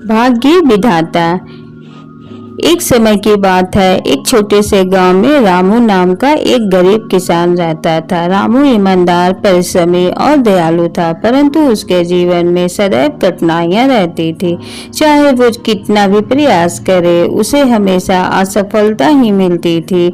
भाग्य विधाता। एक समय की बात है, एक छोटे से गांव में रामू नाम का एक गरीब किसान रहता था। रामू ईमानदार, परिश्रमी और दयालु था, परंतु उसके जीवन में सदैव कठिनाइयां रहती थी। चाहे वो कितना भी प्रयास करे, उसे हमेशा असफलता ही मिलती थी।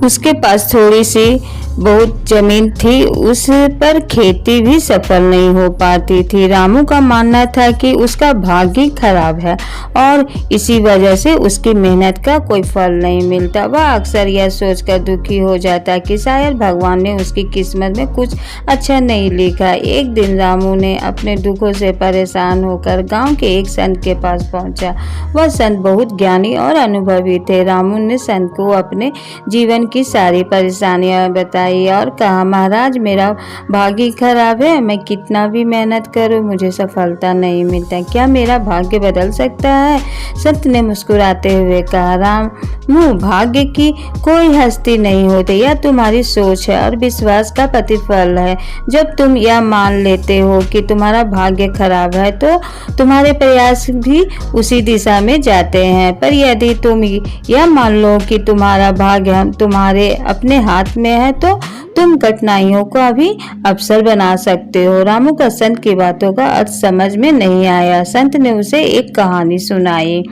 उसके पास थोड़ी सी बहुत जमीन थी, उस पर खेती भी सफल नहीं हो पाती थी। रामू का मानना था कि उसका भाग्य खराब है और इसी वजह से उसकी मेहनत का कोई फल नहीं मिलता। वह अक्सर यह सोचकर दुखी हो जाता कि शायद भगवान ने उसकी किस्मत में कुछ अच्छा नहीं लिखा। एक दिन रामू ने अपने दुखों से परेशान होकर गांव के एक संत के पास पहुंचा। वह संत बहुत ज्ञानी और अनुभवी थे। रामू ने संत को अपने जीवन की सारी परेशानियां बताई और कहा, महाराज, मेरा भाग्य खराब है। मैं कितना भी मेहनत करूं, मुझे सफलता नहीं मिलता। क्या मेरा भाग्य बदल सकता है? संत ने मुस्कुराते हुए कहा, रामू, भाग्य की कोई हस्ती नहीं होती। यह तुम्हारी सोच है और विश्वास का प्रतिफल है। जब तुम यह मान लेते हो कि तुम्हारा भाग्य खराब है, तो तुम्हारे प्रयास भी उसी दिशा में जाते हैं। पर यदि तुम यह मान लो कि तुम्हारा भाग्य तुम्हारे अपने हाथ में है, तो तुम कठिनाइयों का भी अवसर बना सकते हो। रामू का संत की बातों का अर्थ समझ में नहीं आया। संत ने उसे एक कहानी सुनाई।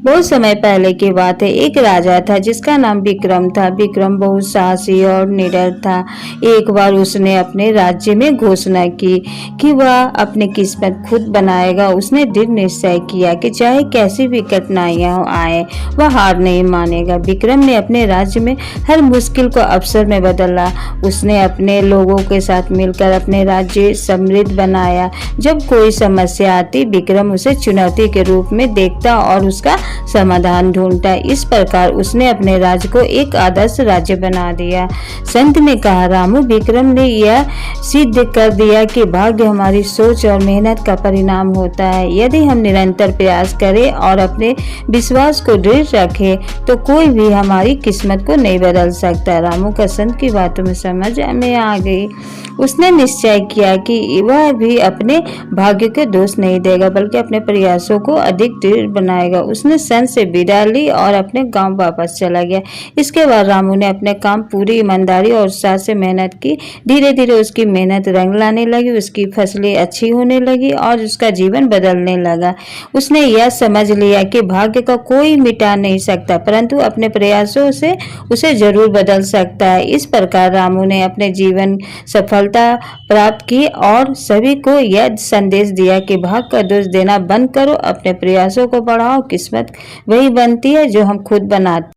बहुत समय पहले की बात है। एक राजा था जिसका नाम विक्रम था। विक्रम बहुत साहसी और निडर था। एक बार उसने अपने राज्य में घोषणा की कि वह अपनी किस्मत खुद बनाएगा। उसने दृढ़ निश्चय किया कि चाहे कैसी भी कठिनाइयां आए, वह हार नहीं मानेगा। विक्रम ने अपने राज्य में हर मुश्किल को अवसर में बदला। उसने अपने लोगों के साथ मिलकर अपने राज्य समृद्ध बनाया। जब कोई समस्या आती, विक्रम उसे चुनौती के रूप में देखता और उसका समाधान ढूंढता। इस प्रकार उसने अपने राज्य को एक आदर्श राज्य बना दिया। संत ने कहा, रामू, विक्रम ने यह सिद्ध कर दिया कि भाग्य हमारी सोच और मेहनत का परिणाम होता है। यदि हम निरंतर प्रयास करें और अपने विश्वास को दृढ़ रखें, तो कोई भी हमारी किस्मत को नहीं बदल सकता। रामू का संत की बातों में समझ में आ गई। उसने निश्चय किया कि वह भी अपने भाग्य के दोष नहीं देगा, बल्कि अपने प्रयासों को अधिक दृढ़ बनाएगा। उसने संत से विदा ली और अपने गांव वापस चला गया। इसके बाद रामू ने अपने काम पूरी ईमानदारी और उत्साह से मेहनत की। धीरे धीरे उसकी मेहनत रंग लाने लगी, उसकी फसलें अच्छी होने लगी और उसका जीवन बदलने लगा। उसने यह समझ लिया कि भाग्य का कोई मिटा नहीं सकता, परंतु अपने प्रयासों से उसे जरूर बदल सकता है। इस प्रकार रामू ने अपने जीवन सफलता प्राप्त की और सभी को यह संदेश दिया कि भाग्य का दोष देना बंद करो, अपने प्रयासों को बढ़ाओ। किस्मत वही बनती है जो हम खुद बनाते